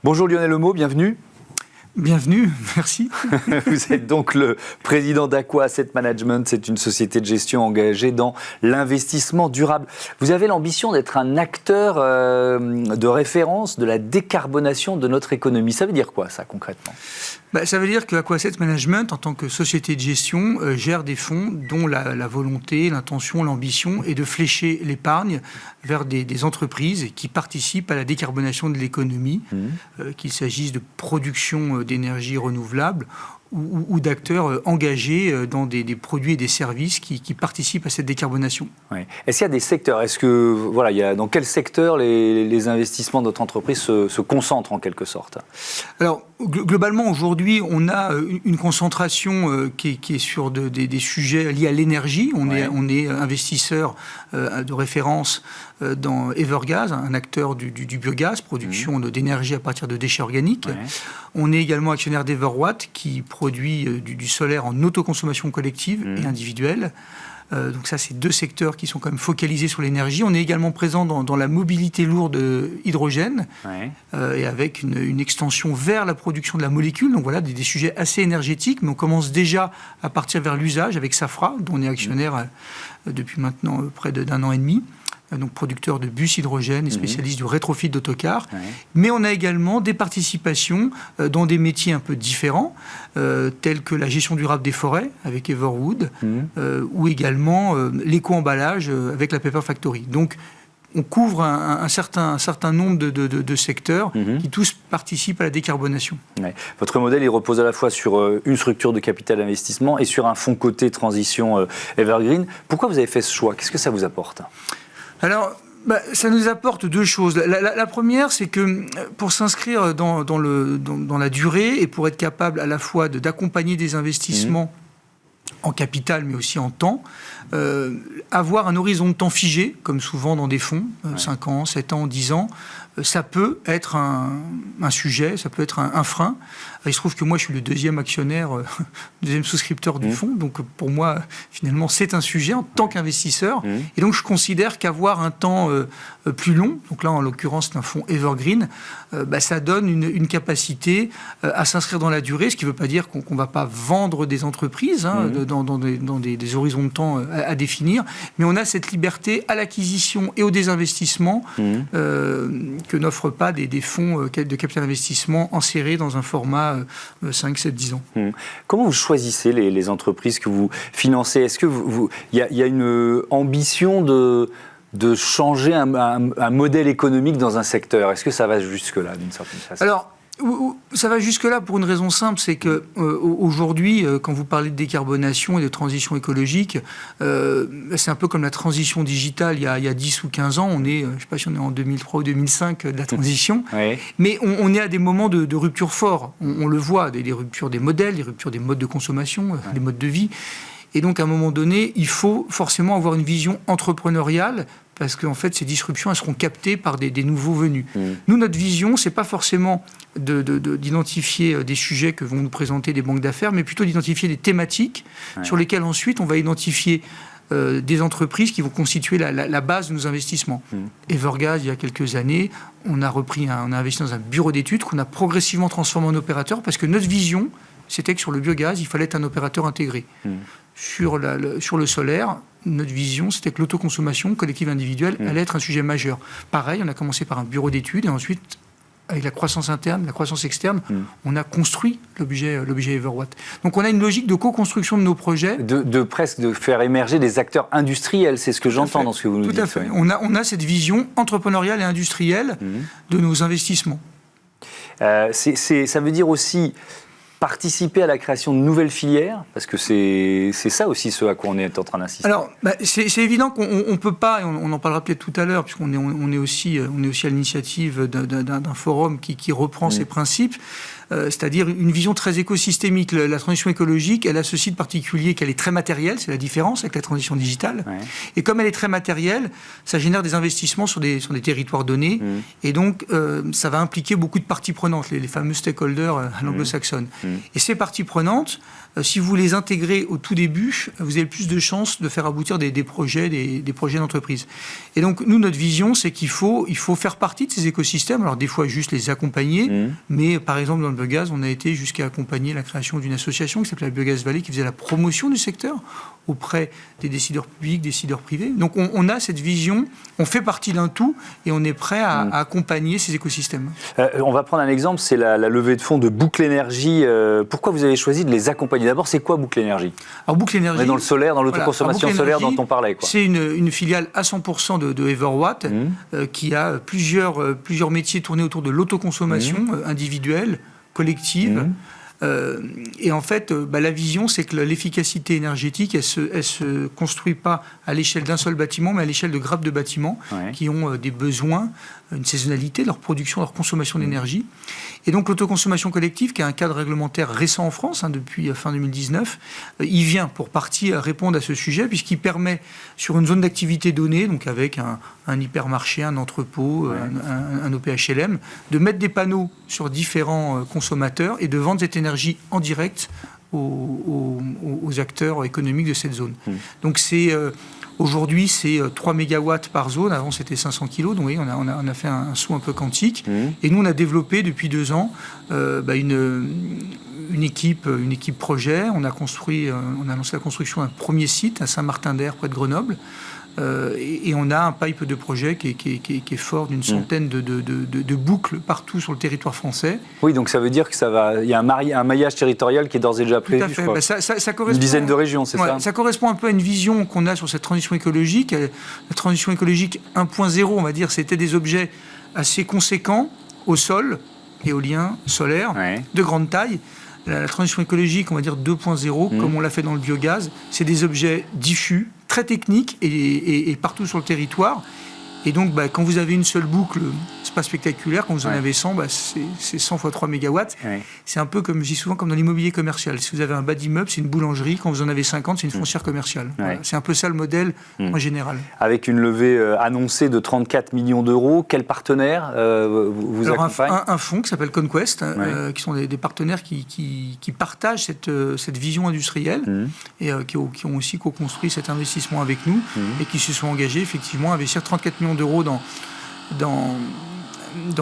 Bonjour Lionel Haumeau, bienvenue. Bienvenue, merci. Vous êtes donc le président d'Aqua Asset Management, c'est une société de gestion engagée dans l'investissement durable. Vous avez l'ambition d'être un acteur de référence de la décarbonation de notre économie. Ça veut dire quoi ça concrètement ? Ça veut dire que Aqua Asset Management, en tant que société de gestion, gère des fonds dont la volonté, l'intention, l'ambition est de flécher l'épargne vers des entreprises qui participent à la décarbonation de l'économie, qu'il s'agisse de production d'énergie renouvelable ou d'acteurs engagés dans des produits et des services qui participent à cette décarbonation. Oui. Est-ce qu'il y a des secteurs ? Dans quel secteur les investissements de notre entreprise se concentrent en quelque sorte ? Alors, globalement, aujourd'hui, on a une concentration qui est sur des sujets liés à l'énergie. On est investisseur de référence dans Evergas, un acteur du biogaz, production d'énergie à partir de déchets organiques. Ouais. On est également actionnaire d'Everwatt, qui produit du solaire en autoconsommation collective et individuelle. Donc ça, c'est deux secteurs qui sont quand même focalisés sur l'énergie. On est également présent dans la mobilité lourde hydrogène, et avec une extension vers la production de la molécule. Donc voilà, des sujets assez énergétiques, mais on commence déjà à partir vers l'usage avec Safra, dont on est actionnaire depuis maintenant près d'1 an et demi. Donc producteur de bus hydrogène et spécialiste du rétrofit d'autocars. Mais on a également des participations dans des métiers un peu différents, tels que la gestion durable des forêts avec Everwood, ou également l'éco-emballage avec la Paper Factory. Donc on couvre un certain nombre de secteurs qui tous participent à la décarbonation. Ouais. Votre modèle, il repose à la fois sur une structure de capital investissement et sur un fonds coté transition Evergreen. Pourquoi vous avez fait ce choix ? Qu'est-ce que ça vous apporte ? Alors, ça nous apporte deux choses. La première, c'est que pour s'inscrire dans la durée et pour être capable à la fois d'accompagner des investissements en capital, mais aussi en temps, avoir un horizon de temps figé, comme souvent dans des fonds, 5 ans, 7 ans, 10 ans, ça peut être un sujet, ça peut être un frein. Il se trouve que moi, je suis le deuxième actionnaire, deuxième souscripteur du fonds. Donc, pour moi, finalement, c'est un sujet en tant qu'investisseur. Et donc, je considère qu'avoir un temps plus long, donc là, en l'occurrence, c'est un fonds Evergreen, ça donne une capacité à s'inscrire dans la durée, ce qui ne veut pas dire qu'on ne va pas vendre des entreprises dans des horizons de temps à définir. Mais on a cette liberté à l'acquisition et au désinvestissement que n'offrent pas des fonds de capital investissement enserrés dans un format 5, 7, 10 ans. Comment vous choisissez les entreprises que vous financez ? Est-ce que il y a une ambition de changer un modèle économique dans un secteur ? Est-ce que ça va jusque-là, d'une certaine façon ? Alors, ça va jusque-là pour une raison simple, c'est que aujourd'hui, quand vous parlez de décarbonation et de transition écologique, c'est un peu comme la transition digitale il y a 10 ou 15 ans. On est, je ne sais pas si on est en 2003 ou 2005 de la transition, mais on est à des moments de rupture forts. On le voit, des ruptures des modèles, des ruptures des modes de consommation, des modes de vie. Et donc, à un moment donné, il faut forcément avoir une vision entrepreneuriale, parce qu'en fait, ces disruptions, elles seront captées par des nouveaux venus. Nous, notre vision, c'est pas forcément d'identifier des sujets que vont nous présenter des banques d'affaires, mais plutôt d'identifier des thématiques sur lesquelles ensuite on va identifier des entreprises qui vont constituer la base de nos investissements. Evergas, il y a quelques années, on a investi dans un bureau d'études qu'on a progressivement transformé en opérateur, parce que notre vision, c'était que sur le biogaz, il fallait être un opérateur intégré. Sur le solaire, notre vision, c'était que l'autoconsommation collective individuelle allait être un sujet majeur. Pareil, on a commencé par un bureau d'études et ensuite, avec la croissance interne, la croissance externe, on a construit l'objet Everwatt. Donc on a une logique de co-construction de nos projets. Presque de faire émerger des acteurs industriels, c'est ce que j'entends dans ce que vous nous dites. Tout à fait. On a cette vision entrepreneuriale et industrielle de nos investissements. Ça veut dire aussi participer à la création de nouvelles filières, parce que c'est ça aussi ce à quoi on est en train d'insister. Alors, c'est évident qu'on ne peut pas, et on en parlera peut-être tout à l'heure, puisqu'on est aussi à l'initiative d'un forum qui reprend ces principes. c'est-à-dire une vision très écosystémique. La transition écologique, elle a ce site particulier qu'elle est très matérielle, c'est la différence avec la transition digitale. Ouais. Et comme elle est très matérielle, ça génère des investissements sur des territoires donnés. Et donc, ça va impliquer beaucoup de parties prenantes, les fameux stakeholders à l'anglo-saxonne. Et ces parties prenantes, si vous les intégrez au tout début, vous avez plus de chances de faire aboutir des projets d'entreprise. Et donc, nous, notre vision, c'est qu'il faut faire partie de ces écosystèmes. Alors, des fois, juste les accompagner. Mais, par exemple, dans le biogaz, on a été jusqu'à accompagner la création d'une association qui s'appelait la Biogaz Valley, qui faisait la promotion du secteur auprès des décideurs publics, des décideurs privés. Donc, on a cette vision, on fait partie d'un tout et on est prêt à accompagner ces écosystèmes. On va prendre un exemple, c'est la levée de fonds de Boucle Énergie. Pourquoi vous avez choisi de les accompagner ? D'abord, c'est quoi Boucle Énergie ? Alors, Boucle Énergie... On est dans le solaire, dans l'autoconsommation solaire dont on parlait, quoi. C'est une filiale à 100% de Everwatt qui a plusieurs métiers tournés autour de l'autoconsommation individuelle, collective. Et en fait, la vision, c'est que l'efficacité énergétique, elle se construit pas à l'échelle d'un seul bâtiment, mais à l'échelle de grappes de bâtiments qui ont des besoins, une saisonnalité de leur production, de leur consommation d'énergie. Et donc l'autoconsommation collective, qui a un cadre réglementaire récent en France, depuis fin 2019, il vient pour partie répondre à ce sujet, puisqu'il permet, sur une zone d'activité donnée, donc avec un hypermarché, un entrepôt, un OPHLM, de mettre des panneaux sur différents consommateurs et de vendre cette énergie en direct aux acteurs économiques de cette zone. Donc aujourd'hui, c'est 3 mégawatts par zone. Avant, c'était 500 kilos. Donc, oui, on a fait un saut un peu quantique. Et nous, on a développé depuis 2 ans une équipe projet. On a lancé la construction d'un premier site à Saint-Martin-d'Air, près de Grenoble. Et on a un pipe de projet qui est fort d'une centaine de boucles partout sur le territoire français. Oui, donc ça veut dire que il y a un maillage territorial qui est d'ores et déjà prévu. Tout à fait. Ça correspond, une dizaine de régions, c'est ça ? Ça correspond un peu à une vision qu'on a sur cette transition écologique. La transition écologique 1.0, on va dire, c'était des objets assez conséquents au sol, éolien, solaire, de grande taille. La transition écologique, on va dire 2.0, comme on l'a fait dans le biogaz, c'est des objets diffus, très techniques et partout sur le territoire. Et donc, quand vous avez une seule boucle, c'est pas spectaculaire. Quand vous en avez 100, c'est 100 fois 3 mégawatts. C'est un peu, comme je dis souvent, comme dans l'immobilier commercial. Si vous avez un bas d'immeuble, c'est une boulangerie. Quand vous en avez 50, c'est une foncière commerciale. Voilà. C'est un peu ça le modèle en général. Avec une levée annoncée de 34 millions d'euros, quel partenaire vous accompagne ? Un fonds qui s'appelle Conquest, qui sont des partenaires qui partagent cette vision industrielle et qui ont aussi co-construit cet investissement avec nous et qui se sont engagés effectivement à investir 34 millions d'euros dans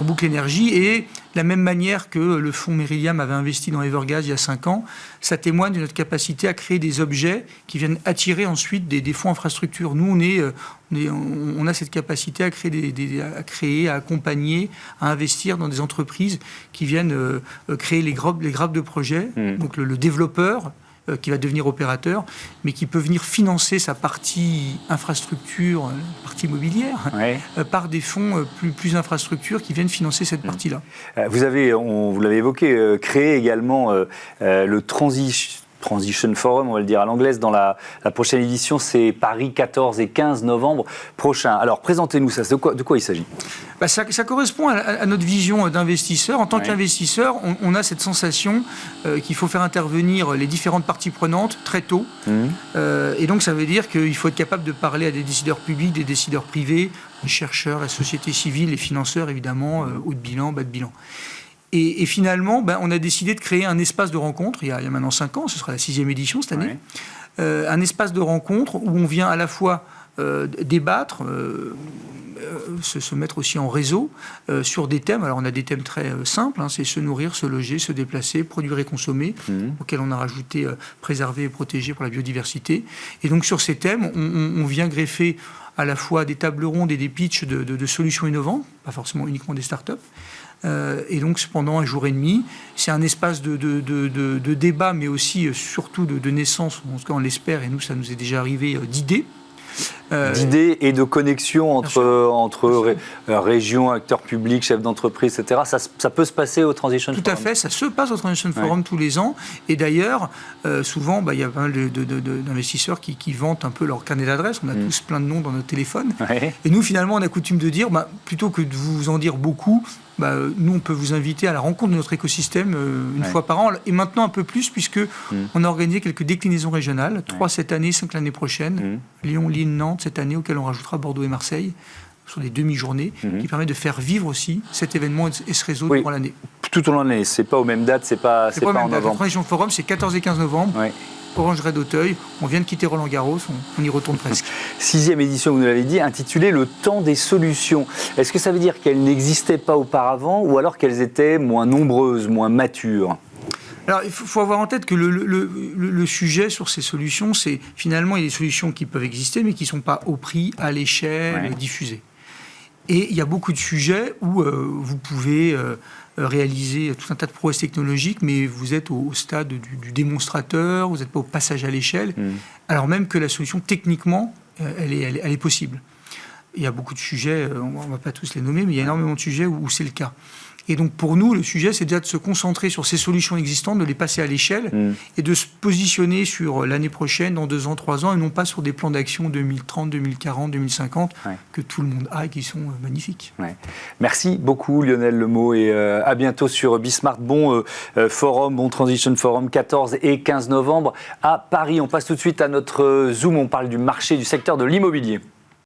Boucle Énergie. Et de la même manière que le fonds Meridiam avait investi dans Evergaz il y a 5 ans, ça témoigne de notre capacité à créer des objets qui viennent attirer ensuite des fonds infrastructures. Nous, on a cette capacité à créer, à accompagner, à investir dans des entreprises qui viennent créer les grappes de projets. Donc le développeur qui va devenir opérateur, mais qui peut venir financer sa partie infrastructure, partie immobilière, par des fonds plus infrastructures qui viennent financer cette partie-là. Vous l'avez évoqué, créé également le Transition Forum, on va le dire à l'anglaise, dans la prochaine édition, c'est Paris 14 et 15 novembre prochain. Alors, présentez-nous ça, de quoi il s'agit ? Ça correspond à notre vision d'investisseur. En tant qu'investisseur, on a cette sensation qu'il faut faire intervenir les différentes parties prenantes très tôt. Et donc, ça veut dire qu'il faut être capable de parler à des décideurs publics, des décideurs privés, les chercheurs, la société civile, les financeurs, évidemment, haut de bilan, bas de bilan. Et finalement, on a décidé de créer un espace de rencontre, il y a maintenant 5 ans, ce sera la 6e édition cette année, un espace de rencontre où on vient à la fois débattre, se mettre aussi en réseau sur des thèmes. Alors on a des thèmes très simples, c'est se nourrir, se loger, se déplacer, produire et consommer, auxquels on a rajouté préserver et protéger pour la biodiversité. Et donc sur ces thèmes, on vient greffer à la fois des tables rondes et des pitchs de solutions innovantes, pas forcément uniquement des startups. Et donc pendant 1 jour et demi, c'est un espace de débat, mais aussi surtout de naissance, en tout cas on l'espère, et nous ça nous est déjà arrivé, d'idées. d'idées et de connexion entre régions, acteurs publics, chefs d'entreprise, etc. Ça peut se passer au Transition Forum. Tout à fait, ça se passe au Transition Forum tous les ans. Et d'ailleurs, souvent, il y a pas mal d'investisseurs qui vantent un peu leur carnet d'adresses. On a tous plein de noms dans notre téléphone. Ouais. Et nous, finalement, on a coutume de dire, plutôt que de vous en dire beaucoup, nous, on peut vous inviter à la rencontre de notre écosystème une fois par an. Et maintenant, un peu plus, puisque on a organisé quelques déclinaisons régionales. 3 cette année, 5 l'année prochaine. Lyon, Lille, Nantes cette année, auquel on rajoutera Bordeaux et Marseille, sur des demi-journées, qui permettent de faire vivre aussi cet événement et ce réseau durant l'année. Tout au long de l'année, c'est pas aux mêmes dates, c'est pas en novembre. Le Transition Forum, c'est 14 et 15 novembre. Ouais. Orangerie d'Auteuil, on vient de quitter Roland-Garros, on y retourne presque. 6e édition, vous nous l'avez dit, intitulée « Le temps des solutions ». Est-ce que ça veut dire qu'elles n'existaient pas auparavant ou alors qu'elles étaient moins nombreuses, moins matures ? Alors, il faut avoir en tête que le sujet sur ces solutions, c'est finalement, il y a des solutions qui peuvent exister, mais qui ne sont pas au prix, à l'échelle, diffusées. Et il y a beaucoup de sujets où vous pouvez réaliser tout un tas de prouesses technologiques, mais vous êtes au stade du démonstrateur, vous n'êtes pas au passage à l'échelle, alors même que la solution, techniquement, elle est possible. Il y a beaucoup de sujets, on ne va pas tous les nommer, mais il y a énormément de sujets où c'est le cas. Et donc pour nous, le sujet, c'est déjà de se concentrer sur ces solutions existantes, de les passer à l'échelle et de se positionner sur l'année prochaine, dans 2 ans, 3 ans, et non pas sur des plans d'action 2030, 2040, 2050 que tout le monde a et qui sont magnifiques. Ouais. Merci beaucoup Lionel Lemot et à bientôt sur Bismart. Bon forum, bon Transition Forum, 14 et 15 novembre à Paris. On passe tout de suite à notre Zoom, on parle du marché, du secteur de l'immobilier.